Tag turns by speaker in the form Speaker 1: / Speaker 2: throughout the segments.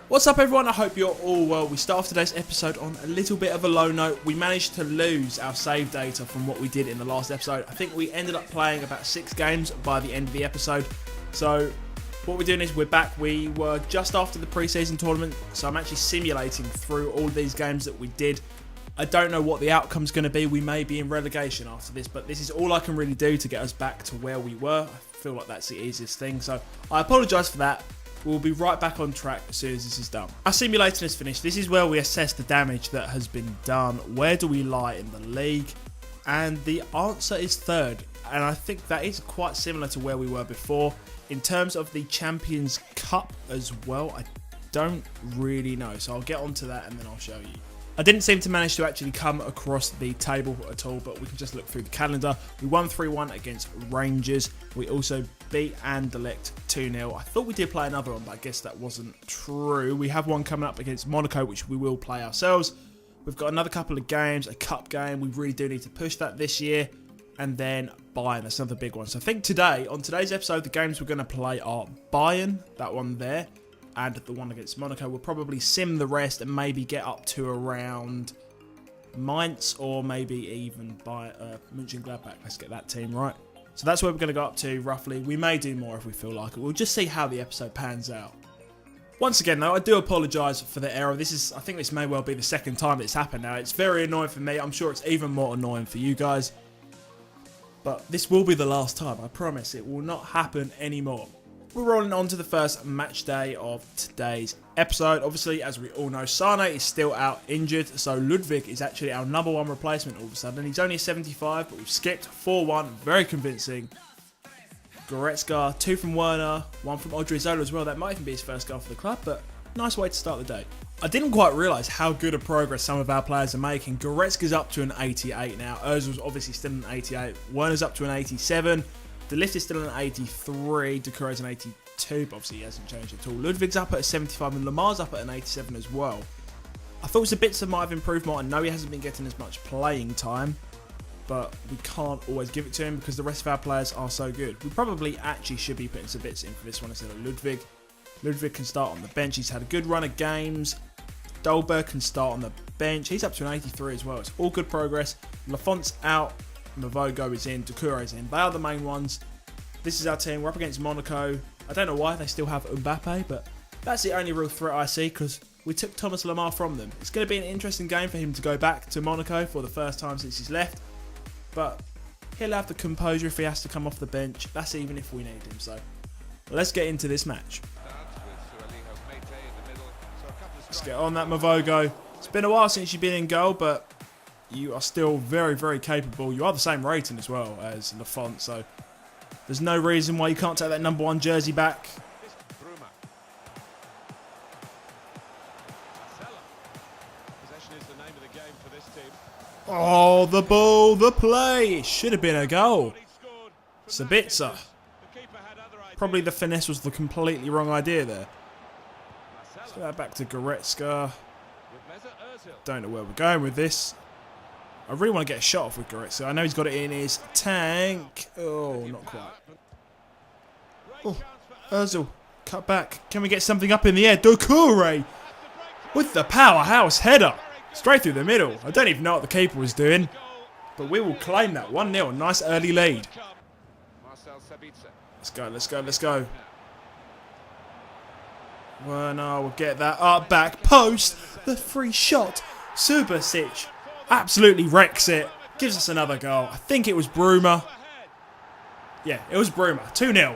Speaker 1: What's up everyone, I hope you're all well. We start off today's episode on a little bit of a low note. We managed to lose our save data from what we did in the last episode. I think we ended up playing about 6 games by the end of the episode. So what we're doing is we're back. We were just after the pre-season tournament, so I'm actually simulating through all these games that we did. I don't know what the outcome's going to be. We may be in relegation after this, but this is all I can really do to get us back to where we were. I feel like that's the easiest thing, so I apologise for that. We'll be right back on track as soon as this is done. Our simulating is finished. This is where we assess the damage that has been done. Where do we lie in the league? And the answer is 3rd. And I think that is quite similar to where we were before. In terms of the Champions Cup as well, I don't really know. So I'll get onto that and then I'll show you. I didn't seem to manage to actually come across the table at all, but we can just look through the calendar. We won 3-1 against Rangers. We also beat Anderlecht 2-0. I thought we did play another one, but I guess that wasn't true. We have one coming up against Monaco, which we will play ourselves. We've got another couple of games, a cup game. We really do need to push that this year. And then Bayern, that's another big one. So I think today, on today's episode, the games we're going to play are Bayern, that one there, and the one against Monaco. We'll probably sim the rest and maybe get up to around Mainz or maybe even by Mönchengladbach. Let's get that team right. So that's where we're going to go up to roughly. We may do more if we feel like it. We'll just see how the episode pans out. Once again though, I do apologise for the error. I think this may well be the 2nd time it's happened now. It's very annoying for me. I'm sure it's even more annoying for you guys. But this will be the last time. I promise it will not happen anymore. We're rolling on to the first match day of today's episode. Obviously, as we all know, Sane is still out injured, so Ludwig is actually our number 1 replacement all of a sudden. He's only a 75, but we've skipped 4-1, very convincing. Goretzka, 2 from Werner, 1 from Odriozola as well. That might even be his first goal for the club, but nice way to start the day. I didn't quite realise how good a progress some of our players are making. Goretzka's up to an 88 now. Ozil's obviously still an 88. Werner's up to an 87. De Ligt is still an 83, Doucouré's an 82, but obviously he hasn't changed at all. Ludwig's up at a 75 and Lamar's up at an 87 as well. I thought Sabitzer might have improved more. I know he hasn't been getting as much playing time, but we can't always give it to him because the rest of our players are so good. We probably actually should be putting Sabitzer in for this one instead of Ludwig. Ludwig can start on the bench. He's had a good run of games. Dolberg can start on the bench. He's up to an 83 as well. It's all good progress. Lafont's out. Mavogo is in, Doucouré's in. They are the main ones. This is our team. We're up against Monaco. I don't know why they still have Mbappe, but that's the only real threat I see because we took Thomas Lemar from them. It's going to be an interesting game for him to go back to Monaco for the first time since he's left, but he'll have the composure if he has to come off the bench. That's even if we need him. So let's get into this match. Let's get on that Mavogo. It's been a while since you've been in goal, but you are still very, very capable. You are the same rating as well as Lafont, so there's no reason why you can't take that number 1 jersey back. Oh, the ball, the play. It should have been a goal. Sabitzer. Probably the finesse was the completely wrong idea there. Let's get that back to Goretzka. Don't know where we're going with this. I really want to get a shot off with Goretzka. I know he's got it in his tank. Oh, not quite. Oh, Ozil, cut back. Can we get something up in the air? Doucouré with the powerhouse header. Straight through the middle. I don't even know what the keeper was doing. But we will claim that 1-0. Nice early lead. Let's go, let's go, let's go. Werner will get that up back post. The free shot. Subasic absolutely wrecks it. Gives us another goal. I think it was Bruma. Yeah, it was Bruma. 2-0.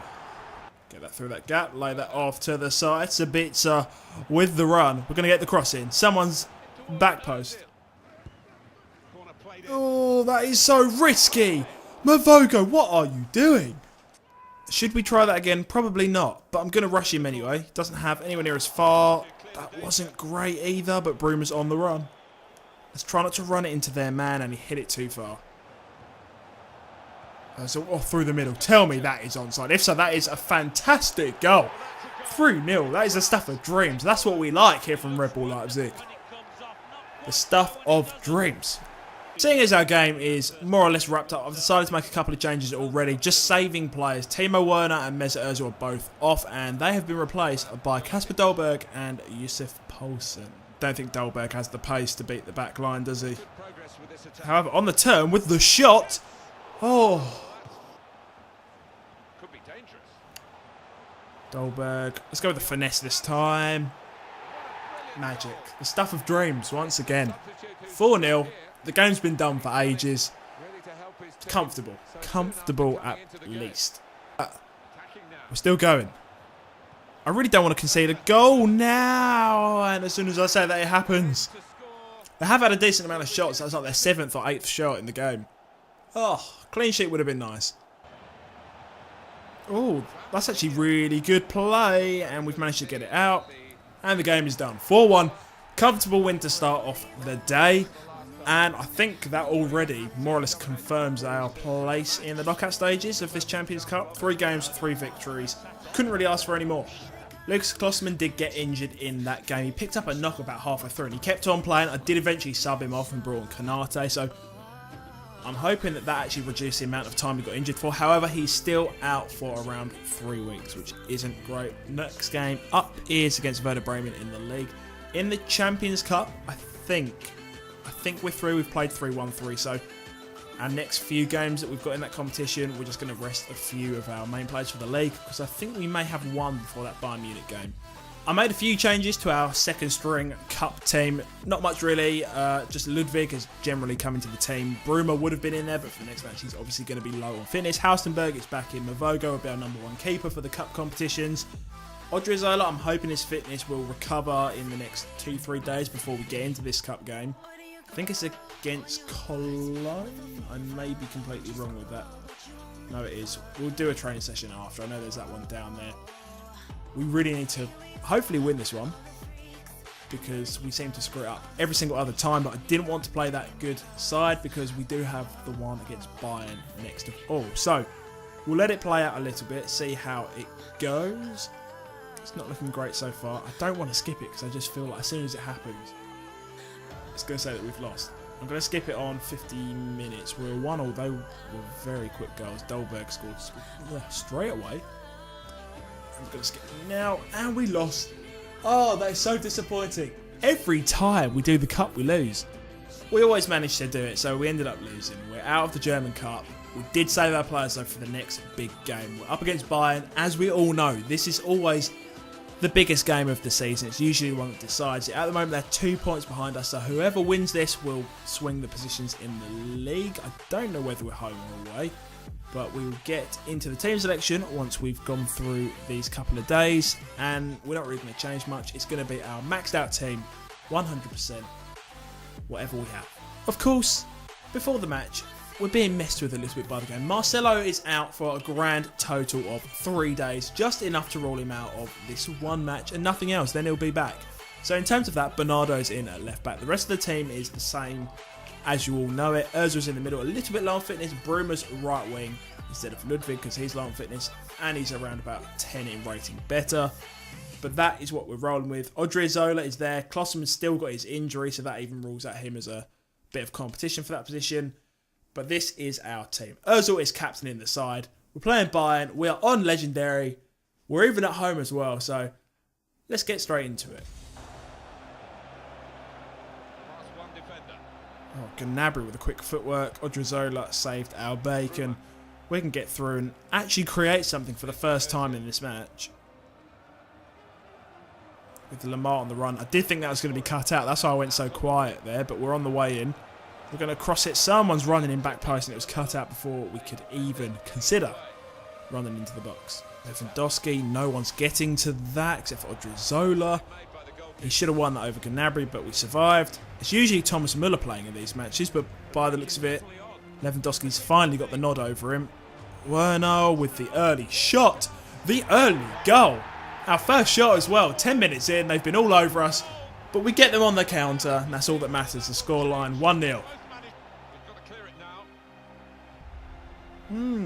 Speaker 1: Get that through that gap. Lay that off to the side. Sabitzer with the run. We're going to get the cross in. Someone's back post. Oh, that is so risky. Mavogo, what are you doing? Should we try that again? Probably not. But I'm going to rush him anyway. Doesn't have anywhere near as far. That wasn't great either, but Bruma's on the run. Let's try not to run it into their man, and he hit it too far. So through the middle. Tell me that is onside. If so, that is a fantastic goal. 3-0. That is the stuff of dreams. That's what we like here from RB Leipzig. The stuff of dreams. Seeing as our game is more or less wrapped up, I've decided to make a couple of changes already, just saving players. Timo Werner and Mesut Ozil are both off, and they have been replaced by Kasper Dolberg and Yusuf Poulsen. Don't think Dolberg has the pace to beat the back line, does he? However, on the turn with the shot, oh. Dolberg, let's go with the finesse this time. Magic, the stuff of dreams once again. 4-0, the game's been done for ages. Comfortable, comfortable at least. We're still going. I really don't want to concede a goal now, and as soon as I say that, it happens. They have had a decent amount of shots. That's like their 7th or 8th shot in the game. Oh, clean sheet would have been nice. Oh, that's actually really good play, and we've managed to get it out, and the game is done. 4-1, comfortable win to start off the day, and I think that already more or less confirms our place in the knockout stages of this Champions Cup. 3 games, 3 victories. Couldn't really ask for any more. Lucas Klostermann did get injured in that game. He picked up a knock about halfway through, and he kept on playing. I did eventually sub him off and brought on Konate, so I'm hoping that actually reduced the amount of time he got injured for. However, he's still out for around 3 weeks, which isn't great. Next game up is against Werder Bremen in the league. In the Champions Cup, I think we're through. We've played 3-1-3, so our next few games that we've got in that competition, we're just going to rest a few of our main players for the league, because I think we may have one before that Bayern Munich game. I made a few changes to our second string cup team. Not much really, just Ludwig has generally come into the team. Bruma would have been in there, but for the next match he's obviously going to be low on fitness. Haustenberg is back in. Mavogo will be our #1 keeper for the cup competitions. Odriozola, I'm hoping his fitness will recover in the next 2-3 days before we get into this cup game. I think it's against Cologne. I may be completely wrong with that. No, it is. We'll do a training session after. I know there's that one down there. We really need to hopefully win this one, because we seem to screw it up every single other time, but I didn't want to play that good side because we do have the one against Bayern next of all. So we'll let it play out a little bit, see how it goes. It's not looking great so far. I don't want to skip it because I just feel like as soon as it happens, it's going to say that we've lost. I'm going to skip it on 50 minutes. We're 1-0, though we're very quick goals. Dolberg scored straight away. I'm going to skip it now, and we lost. Oh, that is so disappointing. Every time we do the cup, we lose. We always manage to do it, so we ended up losing. We're out of the German Cup. We did save our players, though, for the next big game. We're up against Bayern. As we all know, this is always the biggest game of the season. It's usually the one that decides it. At the moment, they're 2 points behind us, so whoever wins this will swing the positions in the league. I don't know whether we're home or away, but we will get into the team selection once we've gone through these couple of days, and we're not really going to change much. It's going to be our maxed out team, 100%, whatever we have. Of course, before the match, we're being messed with a little bit by the game. Marcelo is out for a grand total of 3 days, just enough to rule him out of this one match and nothing else, then he'll be back. So in terms of that, Bernardo's in at left back. The rest of the team is the same as you all know it. Ozil's in the middle, a little bit low on fitness. Bruma's right wing instead of Ludwig because he's low on fitness, and he's around about 10 in rating better. But that is what we're rolling with. Odriozola is there. Klostermann's still got his injury, so that even rules out him as a bit of competition for that position. But this is our team. Ozil is captain in the side. We're playing Bayern. We are on Legendary. We're even at home as well. So let's get straight into it. Oh, Gnabry with a quick footwork. Odriozola saved our bacon. We can get through and actually create something for the first time in this match. With the Lamar on the run. I did think that was going to be cut out. That's why I went so quiet there. But we're on the way in. We're going to cross it. Someone's running in back post, and it was cut out before we could even consider running into the box. Lewandowski, no one's getting to that except for Odriozola. He should have won that over Gnabry, but we survived. It's usually Thomas Müller playing in these matches, but by the looks of it, Lewandowski's finally got the nod over him. Werner with the early shot. The early goal. Our first shot as well. 10 minutes in, they've been all over us, but we get them on the counter, and that's all that matters. The scoreline, 1-0.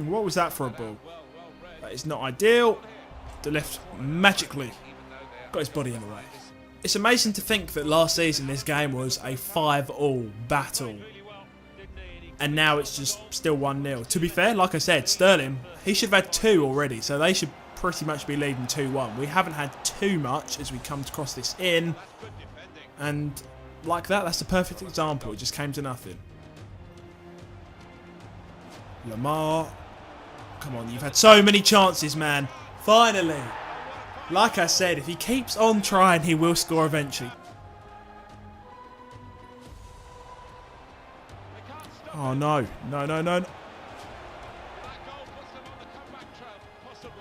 Speaker 1: What was that for a ball? That is not ideal. De Ligt magically got his body in the way. It's amazing to think that last season this game was a 5-all battle. and now it's just still 1-0. To be fair, like I said, Sterling, he should have had 2 already, so they should pretty much be leading 2-1. We haven't had too much as we come to cross this in, and like that, that's the perfect example. It just came to nothing. Lamar, come on, you've had so many chances, man. Finally. Like I said, if he keeps on trying, he will score eventually. Oh, no. No, no, no.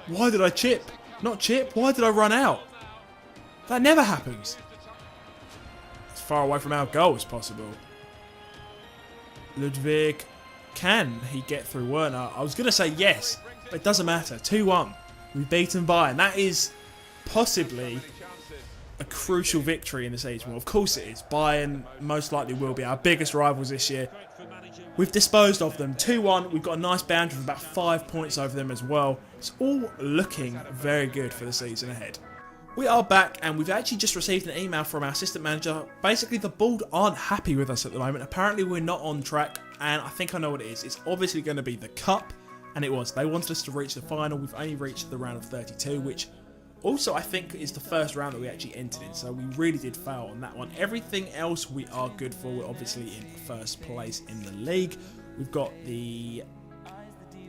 Speaker 1: Why did I chip? Not chip. Why did I run out? That never happens. As far away from our goal as possible. Ludwig. Can he get through Werner? I was going to say yes, but it doesn't matter. 2-1. We've beaten Bayern. That is possibly a crucial victory in the season. Well, of course it is. Bayern most likely will be our biggest rivals this year. We've disposed of them. 2-1. We've got a nice boundary of about 5 points over them as well. It's all looking very good for the season ahead. We are back, and we've actually just received an email from our assistant manager. Basically, the board aren't happy with us at the moment. Apparently, we're not on track, and I think I know what it is. It's obviously going to be the cup, and it was. They wanted us to reach the final. We've only reached the round of 32, which also I think is the first round that we actually entered in, so we really did fail on that one. Everything else we are good for. We're obviously in first place in the league. We've got the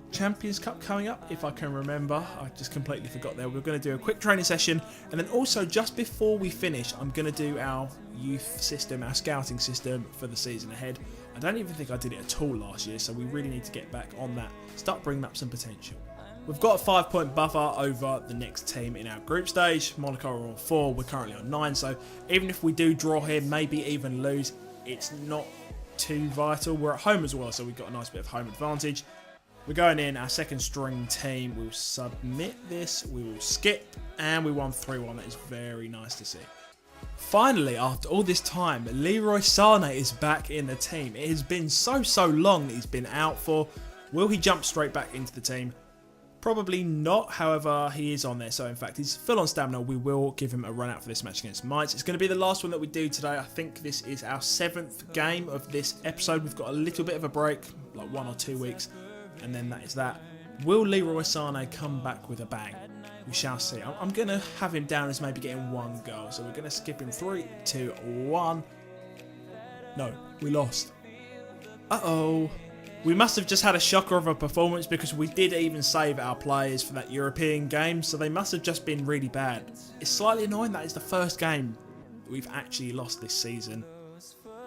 Speaker 1: Champions Cup coming up, if I can remember. I just completely forgot there. We're going to do a quick training session, and then also just before we finish, I'm going to do our youth system, our scouting system for the season ahead. I don't even think I did it at all last year, so we really need to get back on that, start bringing up some potential. We've got a 5-point buffer over the next team in our group stage. Monaco are on 4, we're currently on 9, so even if we do draw here, maybe even lose, it's not too vital. We're at home as well, so we've got a nice bit of home advantage. We're going in, our second string team. We'll submit this, we will skip, and we won 3-1. That is very nice to see. Finally, after all this time, Leroy Sané is back in the team. It has been so long that he's been out for. Will he jump straight back into the team? Probably not, however, he is on there. So, in fact, he's full on stamina. We will give him a run out for this match against Mainz. It's going to be the last one that we do today. I think this is our 7th game of this episode. We've got a little bit of a break, like 1 or 2 weeks. And then that is that. Will Leroy Sané come back with a bang? We shall see. I'm going to have him down as maybe getting 1 goal. So we're going to skip him. 3, 2, 1. No, we lost. Uh-oh. We must have just had a shocker of a performance, because we did even save our players for that European game. So they must have just been really bad. It's slightly annoying that is the first game we've actually lost this season.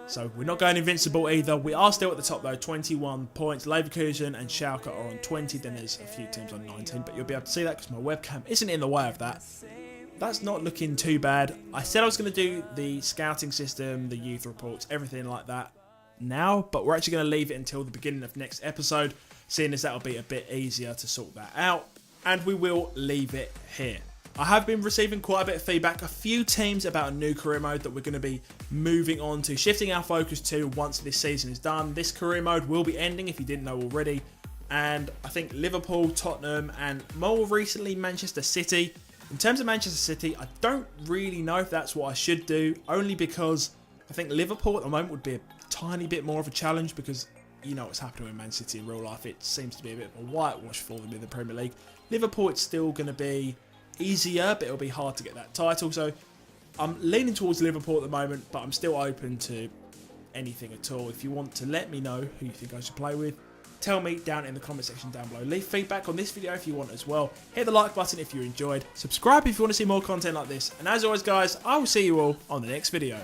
Speaker 1: So we're not going invincible either. We are still at the top though, 21 points. Leverkusen and Schalke are on 20. Then there's a few teams on 19, but you'll be able to see that because my webcam isn't in the way of that. That's not looking too bad. I said I was going to do the scouting system, the youth reports, everything like that now, but we're actually going to leave it until the beginning of next episode, seeing as that'll be a bit easier to sort that out. And we will leave it here. I have been receiving quite a bit of feedback, a few teams about a new career mode that we're going to be moving on to, shifting our focus to once this season is done. This career mode will be ending, if you didn't know already, and I think Liverpool, Tottenham, and more recently Manchester City. In terms of Manchester City, I don't really know if that's what I should do, only because I think Liverpool at the moment would be a tiny bit more of a challenge, because you know what's happening with Man City in real life. It seems to be a bit of a whitewash for them in the Premier League. Liverpool, it's still going to be easier, but it'll be hard to get that title. So I'm leaning towards Liverpool at the moment, but I'm still open to anything at all. If you want to let me know who you think I should play with, tell me down in the comment section down below. Leave feedback on this video if you want as well. Hit the like button if you enjoyed. Subscribe if you want to see more content like this. And as always, guys, I will see you all on the next video.